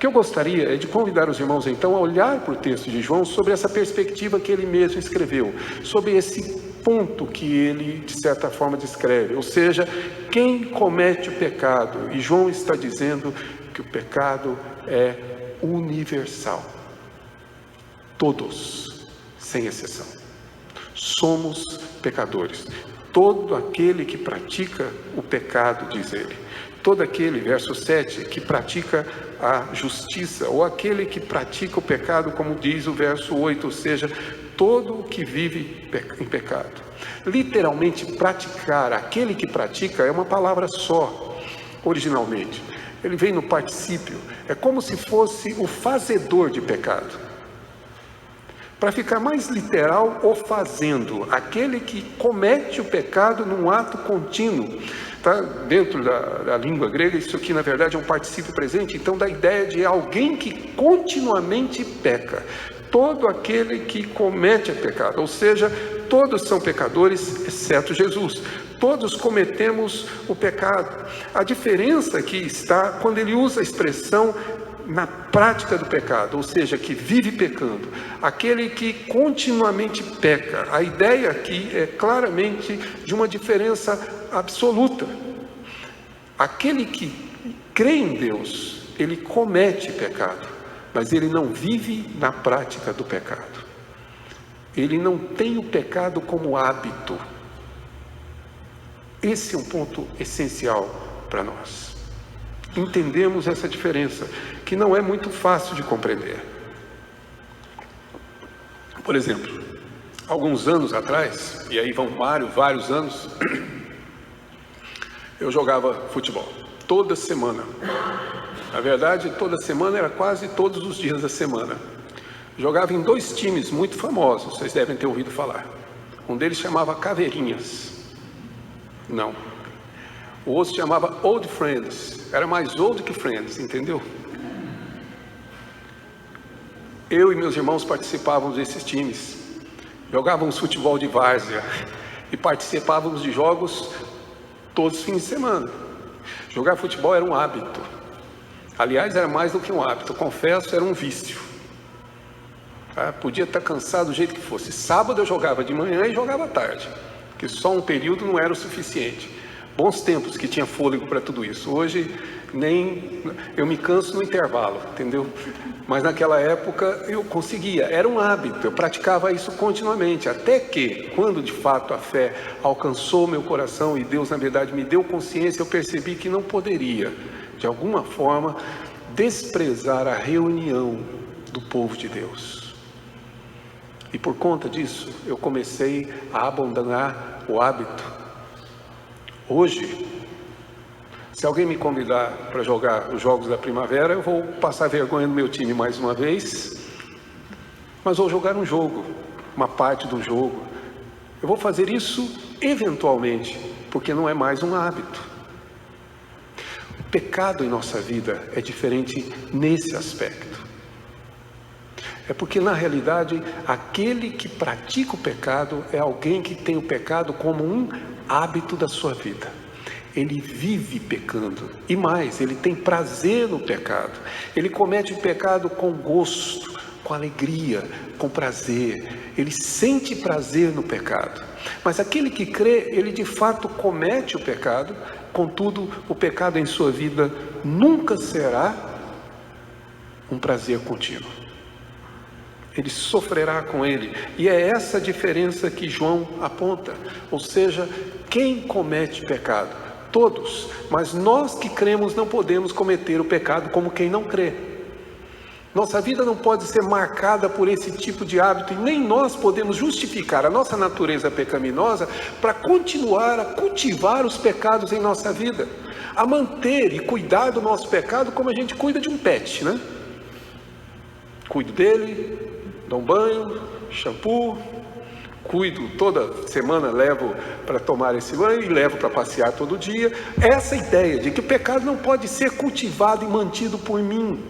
que eu gostaria é de convidar os irmãos então a olhar para o texto de João sobre essa perspectiva que ele mesmo escreveu, sobre esse ponto que ele de certa forma descreve, ou seja, quem comete o pecado, e João está dizendo que o pecado é universal, todos, sem exceção, somos pecadores. Todo aquele que pratica o pecado, diz ele, todo aquele, verso 7, que pratica a justiça, ou aquele que pratica o pecado, como diz o verso 8, ou seja, todo o que vive em pecado. Literalmente, praticar, aquele que pratica, é uma palavra só, originalmente. Ele vem no particípio, é como se fosse o fazedor de pecado. Para ficar mais literal, o fazendo, aquele que comete o pecado num ato contínuo. Tá? Dentro da língua grega, isso aqui na verdade é um particípio presente, então dá a ideia de alguém que continuamente peca. Todo aquele que comete pecado, ou seja, todos são pecadores, exceto Jesus. Todos cometemos o pecado. A diferença aqui está quando ele usa a expressão na prática do pecado, ou seja, que vive pecando, aquele que continuamente peca. A ideia aqui é claramente de uma diferença absoluta. Aquele que crê em Deus, ele comete pecado, mas ele não vive na prática do pecado. Ele não tem o pecado como hábito. Esse é um ponto essencial para nós. Entendemos essa diferença, que não é muito fácil de compreender. Por exemplo, alguns anos atrás, e aí vão vários anos, eu jogava futebol, toda semana. Na verdade, toda semana era quase todos os dias da semana. Jogava em 2 times muito famosos, vocês devem ter ouvido falar. Um deles chamava Caveirinhas. Não. O outro se chamava Old Friends, era mais old que friends, entendeu? Eu e meus irmãos participávamos desses times, jogávamos futebol de várzea e participávamos de jogos todos os fins de semana. Jogar futebol era um hábito, aliás era mais do que um hábito, confesso, era um vício. Podia estar cansado do jeito que fosse. Sábado eu jogava de manhã e jogava à tarde, porque só um período não era o suficiente. Bons tempos que tinha fôlego para tudo isso. Hoje nem eu me canso no intervalo, entendeu? Mas naquela época eu conseguia, era um hábito, eu praticava isso continuamente, até que quando de fato a fé alcançou meu coração e Deus na verdade me deu consciência, eu percebi que não poderia de alguma forma desprezar a reunião do povo de Deus. E por conta disso eu comecei a abandonar o hábito. Hoje, se alguém me convidar para jogar os Jogos da Primavera, eu vou passar vergonha no meu time mais uma vez, mas vou jogar um jogo, uma parte do jogo. Eu vou fazer isso eventualmente, porque não é mais um hábito. O pecado em nossa vida é diferente nesse aspecto. É porque na realidade, aquele que pratica o pecado é alguém que tem o pecado como um hábito da sua vida. Ele vive pecando, e mais, ele tem prazer no pecado. Ele comete o pecado com gosto, com alegria, com prazer. Ele sente prazer no pecado. Mas aquele que crê, ele de fato comete o pecado. Contudo, o pecado em sua vida nunca será um prazer contínuo. Ele sofrerá com ele. E é essa diferença que João aponta. Ou seja, quem comete pecado? Todos. Mas nós que cremos não podemos cometer o pecado como quem não crê. Nossa vida não pode ser marcada por esse tipo de hábito. E nem nós podemos justificar a nossa natureza pecaminosa para continuar a cultivar os pecados em nossa vida. A manter e cuidar do nosso pecado como a gente cuida de um pet, né? Cuido dele, dou um banho, shampoo, cuido toda semana, levo para tomar esse banho e levo para passear todo dia. Essa ideia de que o pecado não pode ser cultivado e mantido por mim,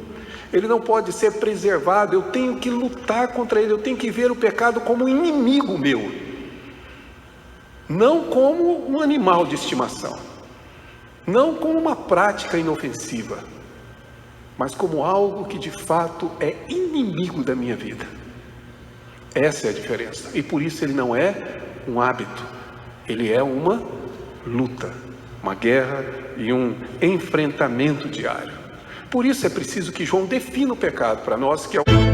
ele não pode ser preservado, eu tenho que lutar contra ele, eu tenho que ver o pecado como um inimigo meu, não como um animal de estimação, não como uma prática inofensiva. mas como algo que de fato é inimigo da minha vida. Essa é a diferença. E por isso ele não é um hábito, ele é uma luta, uma guerra e um enfrentamento diário. Por isso é preciso que João defina o pecado para nós, que é o